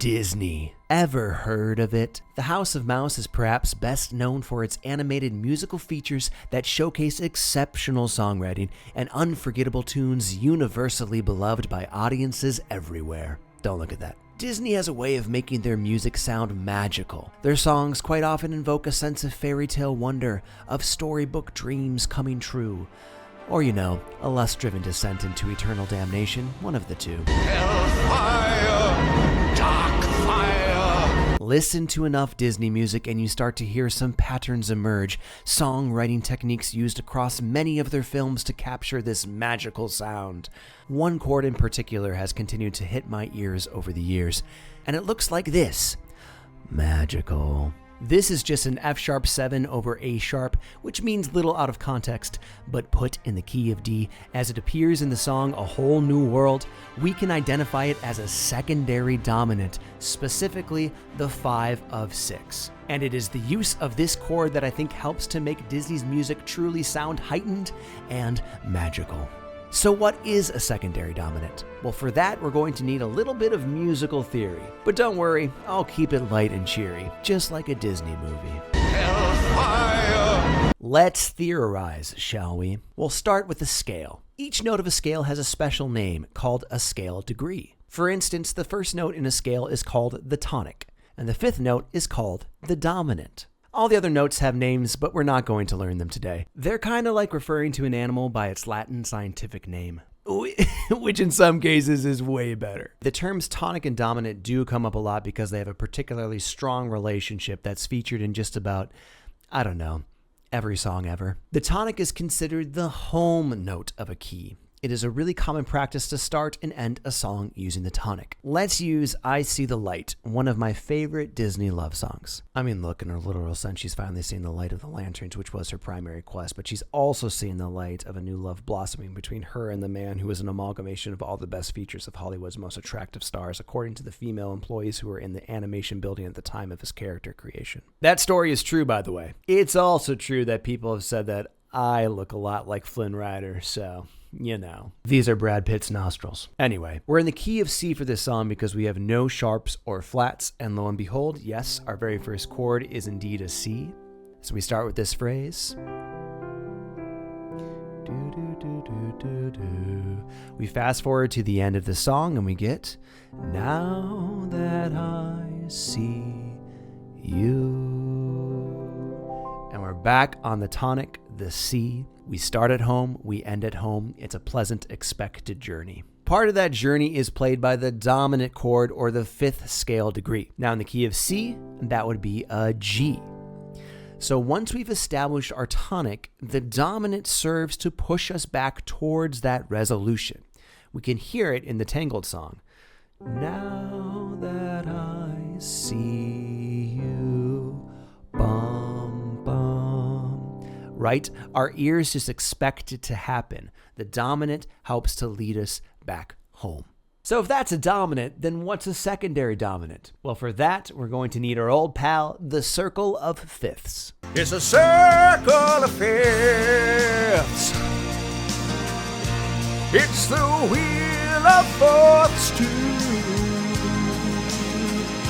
Disney. Ever heard of it? The House of Mouse is perhaps best known for its animated musical features that showcase exceptional songwriting and unforgettable tunes universally beloved by audiences everywhere. Don't look at that. Disney has a way of making their music sound magical. Their songs quite often invoke a sense of fairy tale wonder, of storybook dreams coming true. Or, a lust-driven descent into eternal damnation, one of the two. Hellfire, dark fire. Listen to enough Disney music and you start to hear some patterns emerge, songwriting techniques used across many of their films to capture this magical sound. One chord in particular has continued to hit my ears over the years, and it looks like this. Magical. This is just an F-sharp 7 over A-sharp, which means little out of context, but put in the key of D as it appears in the song A Whole New World, we can identify it as a secondary dominant, specifically the 5 of 6. And it is the use of this chord that I think helps to make Disney's music truly sound heightened and magical. So what is a secondary dominant? Well, for that, we're going to need a little bit of musical theory. But don't worry, I'll keep it light and cheery, just like a Disney movie. Hellfire! Let's theorize, shall we? We'll start with the scale. Each note of a scale has a special name called a scale degree. For instance, the first note in a scale is called the tonic, and the fifth note is called the dominant. All the other notes have names, but we're not going to learn them today. They're kind of like referring to an animal by its Latin scientific name, which in some cases is way better. The terms tonic and dominant do come up a lot because they have a particularly strong relationship that's featured in just about, every song ever. The tonic is considered the home note of a key. It is a really common practice to start and end a song using the tonic. Let's use I See the Light, one of my favorite Disney love songs. Look, in her literal sense, she's finally seen the light of the lanterns, which was her primary quest, but she's also seen the light of a new love blossoming between her and the man who is an amalgamation of all the best features of Hollywood's most attractive stars, according to the female employees who were in the animation building at the time of his character creation. That story is true, by the way. It's also true that people have said that I look a lot like Flynn Rider, so... These are Brad Pitt's nostrils. Anyway, we're in the key of C for this song because we have no sharps or flats, and lo and behold, yes, our very first chord is indeed a C. So we start with this phrase. We fast forward to the end of the song and we get, now that I see you. And we're back on the tonic, the C. We start at home, we end at home. It's a pleasant, expected journey. Part of that journey is played by the dominant chord or the fifth scale degree. Now in the key of C, that would be a G. So once we've established our tonic, the dominant serves to push us back towards that resolution. We can hear it in the Tangled song. Now that I see you, bum, bum. Right? Our ears just expect it to happen. The dominant helps to lead us back home. So if that's a dominant, then what's a secondary dominant? Well, for that, we're going to need our old pal, the circle of fifths. It's a circle of fifths. It's the wheel of fourths too.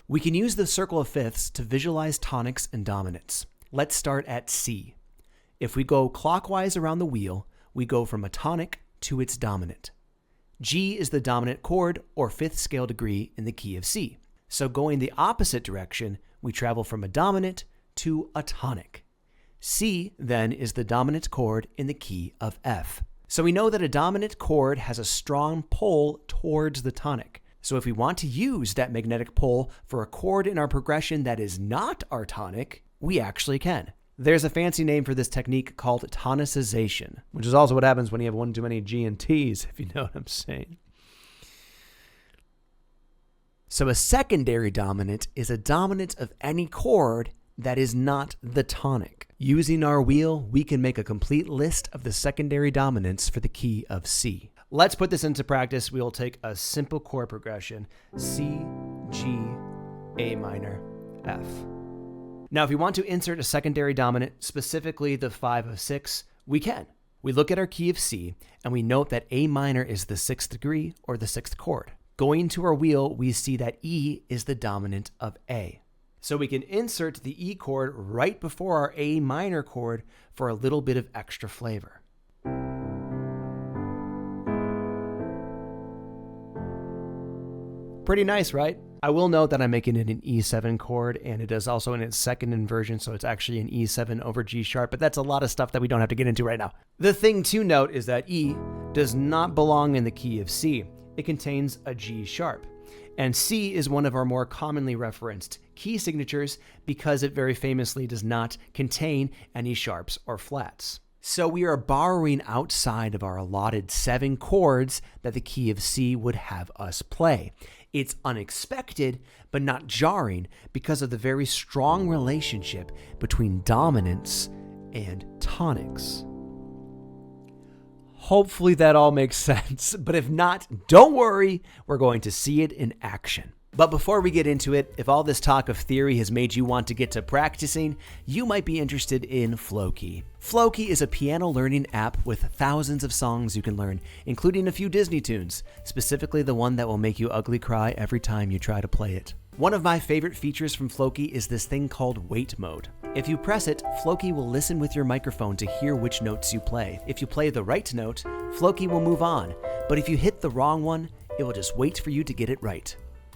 We can use the circle of fifths to visualize tonics and dominants. Let's start at C. If we go clockwise around the wheel, we go from a tonic to its dominant. G is the dominant chord or fifth scale degree in the key of C. So going the opposite direction, we travel from a dominant to a tonic. C then is the dominant chord in the key of F. So we know that a dominant chord has a strong pull towards the tonic. So if we want to use that magnetic pull for a chord in our progression that is not our tonic, we actually can. There's a fancy name for this technique called tonicization, which is also what happens when you have one too many G and T's, if you know what I'm saying. So a secondary dominant is a dominant of any chord that is not the tonic. Using our wheel, we can make a complete list of the secondary dominants for the key of C. Let's put this into practice. We'll take a simple chord progression, C, G, A minor, F. Now, if we want to insert a secondary dominant, specifically the 5 of 6, we can. We look at our key of C, and we note that A minor is the 6th degree or the 6th chord. Going to our wheel, we see that E is the dominant of A. So we can insert the E chord right before our A minor chord for a little bit of extra flavor. Pretty nice, right? I will note that I'm making it an E7 chord, and it is also in its second inversion, so it's actually an E7 over G sharp, but that's a lot of stuff that we don't have to get into right now. The thing to note is that E does not belong in the key of C. It contains a G sharp. And C is one of our more commonly referenced key signatures because it very famously does not contain any sharps or flats. So we are borrowing outside of our allotted 7 chords that the key of C would have us play. It's unexpected, but not jarring because of the very strong relationship between dominants and tonics. Hopefully that all makes sense, but if not, don't worry, we're going to see it in action. But before we get into it, if all this talk of theory has made you want to get to practicing, you might be interested in Flowkey. Flowkey is a piano learning app with thousands of songs you can learn, including a few Disney tunes, specifically the one that will make you ugly cry every time you try to play it. One of my favorite features from Flowkey is this thing called wait mode. If you press it, Flowkey will listen with your microphone to hear which notes you play. If you play the right note, Flowkey will move on, but if you hit the wrong one, it will just wait for you to get it right.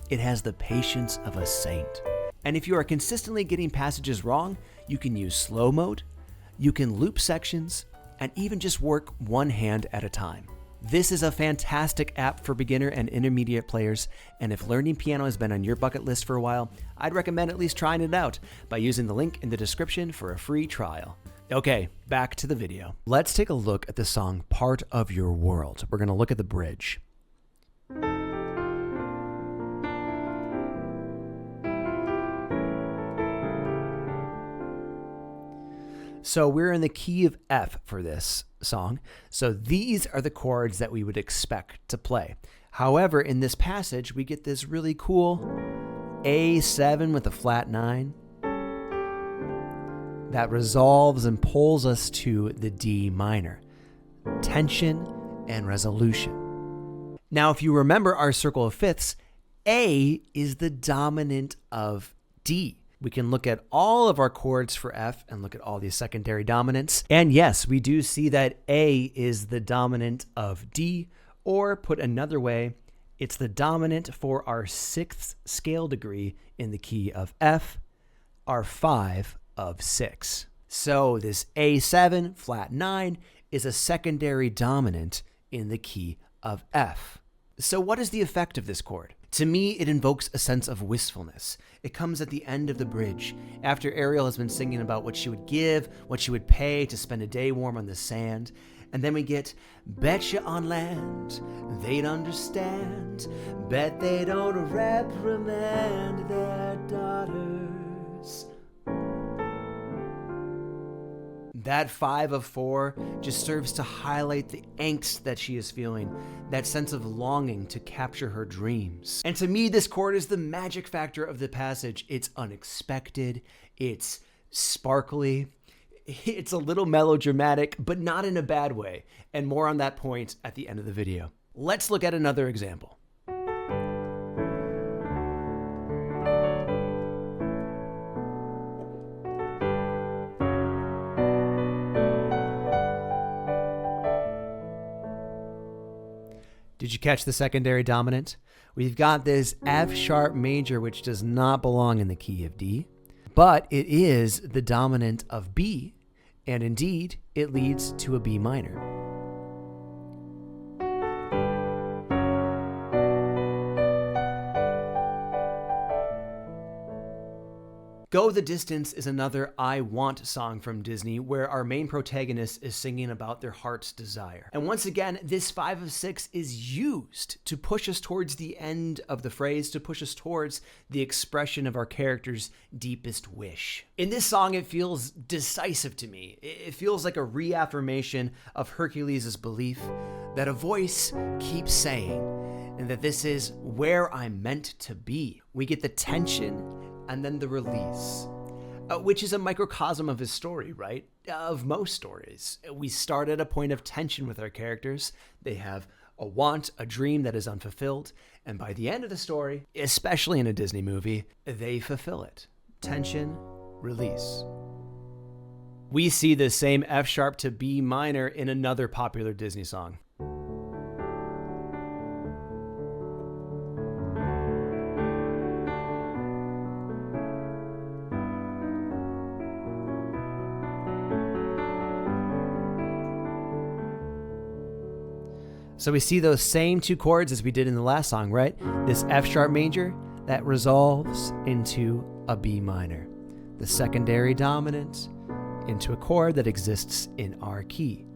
It has the patience of a saint. And if you are consistently getting passages wrong, you can use slow mode, you can loop sections, and even just work one hand at a time. This is a fantastic app for beginner and intermediate players, and if learning piano has been on your bucket list for a while, I'd recommend at least trying it out by using the link in the description for a free trial. Okay, back to the video. Let's take a look at the song Part of Your World. We're going to look at the bridge. So we're in the key of F for this song. So these are the chords that we would expect to play. However, in this passage, we get this really cool A7 with a flat 9 that resolves and pulls us to the D minor. Tension and resolution. Now, if you remember our circle of fifths, A is the dominant of D. We can look at all of our chords for F and look at all these secondary dominants. And yes, we do see that A is the dominant of D, or put another way, it's the dominant for our 6th scale degree in the key of F, our 5 of 6. So this A7 flat 9 is a secondary dominant in the key of F. So what is the effect of this chord? To me, it invokes a sense of wistfulness. It comes at the end of the bridge, after Ariel has been singing about what she would give, what she would pay to spend a day warm on the sand. And then we get, betcha on land, they'd understand, bet they don't reprimand their daughters. That 5 of 4 just serves to highlight the angst that she is feeling, that sense of longing to capture her dreams. And to me, this chord is the magic factor of the passage. It's unexpected, it's sparkly, it's a little melodramatic, but not in a bad way. And more on that point at the end of the video. Let's look at another example. Did you catch the secondary dominant? We've got this F sharp major, which does not belong in the key of D, but it is the dominant of B, and indeed, it leads to a B minor. Go the Distance is another I Want song from Disney where our main protagonist is singing about their heart's desire. And once again, this 5 of 6 is used to push us towards the end of the phrase, to push us towards the expression of our character's deepest wish. In this song, it feels decisive to me. It feels like a reaffirmation of Hercules' belief that a voice keeps saying, and that this is where I'm meant to be. We get the tension and then the release, which is a microcosm of his story, right? Of most stories. We start at a point of tension with our characters. They have a want, a dream that is unfulfilled, and by the end of the story, especially in a Disney movie, they fulfill it. Tension, release. We see the same F sharp to B minor in another popular Disney song. So we see those same two chords as we did in the last song, right? This F sharp major that resolves into a B minor. The secondary dominant into a chord that exists in our key.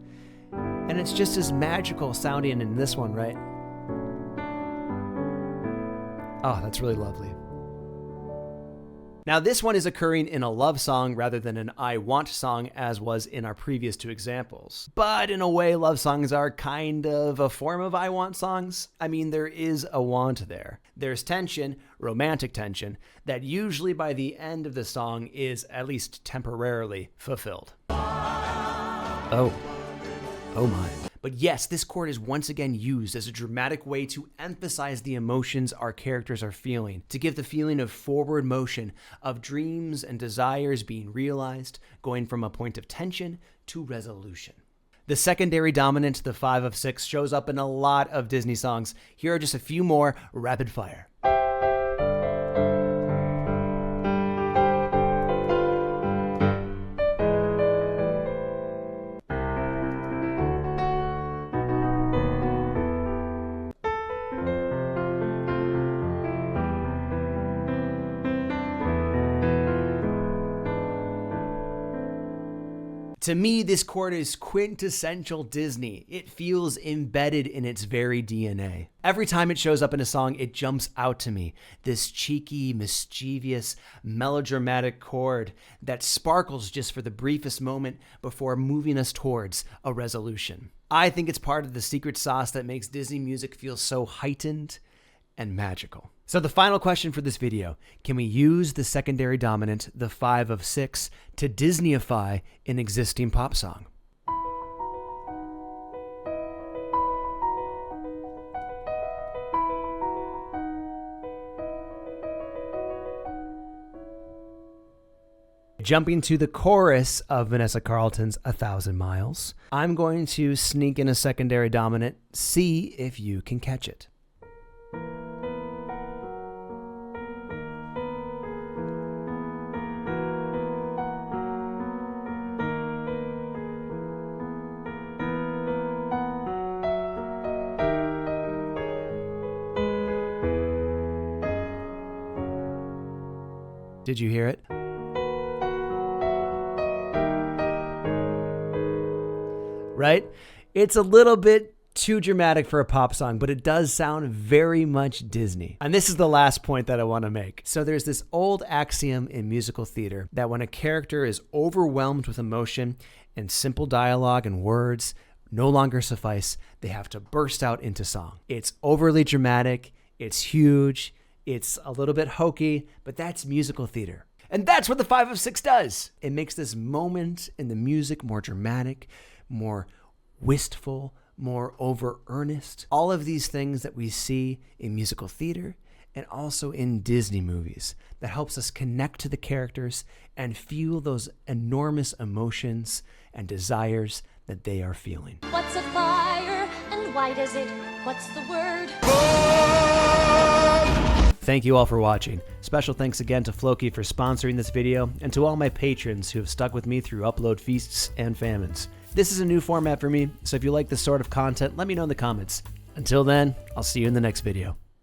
And it's just as magical sounding in this one, right? Oh, that's really lovely. Now this one is occurring in a love song rather than an I want song, as was in our previous two examples. But in a way, love songs are kind of a form of I want songs. I mean, there is a want there. There's tension, romantic tension, that usually by the end of the song is at least temporarily fulfilled. Oh my. But yes, this chord is once again used as a dramatic way to emphasize the emotions our characters are feeling, to give the feeling of forward motion, of dreams and desires being realized, going from a point of tension to resolution. The secondary dominant, the 5 of 6, shows up in a lot of Disney songs. Here are just a few more rapid fire. To me, this chord is quintessential Disney. It feels embedded in its very DNA. Every time it shows up in a song, it jumps out to me. This cheeky, mischievous, melodramatic chord that sparkles just for the briefest moment before moving us towards a resolution. I think it's part of the secret sauce that makes Disney music feel so heightened and magical. So the final question for this video, can we use the secondary dominant, the 5 of 6, to Disneyify an existing pop song? Jumping to the chorus of Vanessa Carlton's 1,000 Miles, I'm going to sneak in a secondary dominant, see if you can catch it. Did you hear it? Right? It's a little bit too dramatic for a pop song, but it does sound very much Disney. And this is the last point that I want to make. So there's this old axiom in musical theater that when a character is overwhelmed with emotion and simple dialogue and words no longer suffice, they have to burst out into song. It's overly dramatic, it's huge, it's a little bit hokey, but that's musical theater. And that's what the 5 of 6 does. It makes this moment in the music more dramatic, more wistful, more over earnest. All of these things that we see in musical theater and also in Disney movies that helps us connect to the characters and feel those enormous emotions and desires that they are feeling. What's a fire and why does it? What's the word? Thank you all for watching. Special thanks again to Flowkey for sponsoring this video and to all my patrons who have stuck with me through upload feasts and famines. This is a new format for me, so if you like this sort of content, let me know in the comments. Until then, I'll see you in the next video.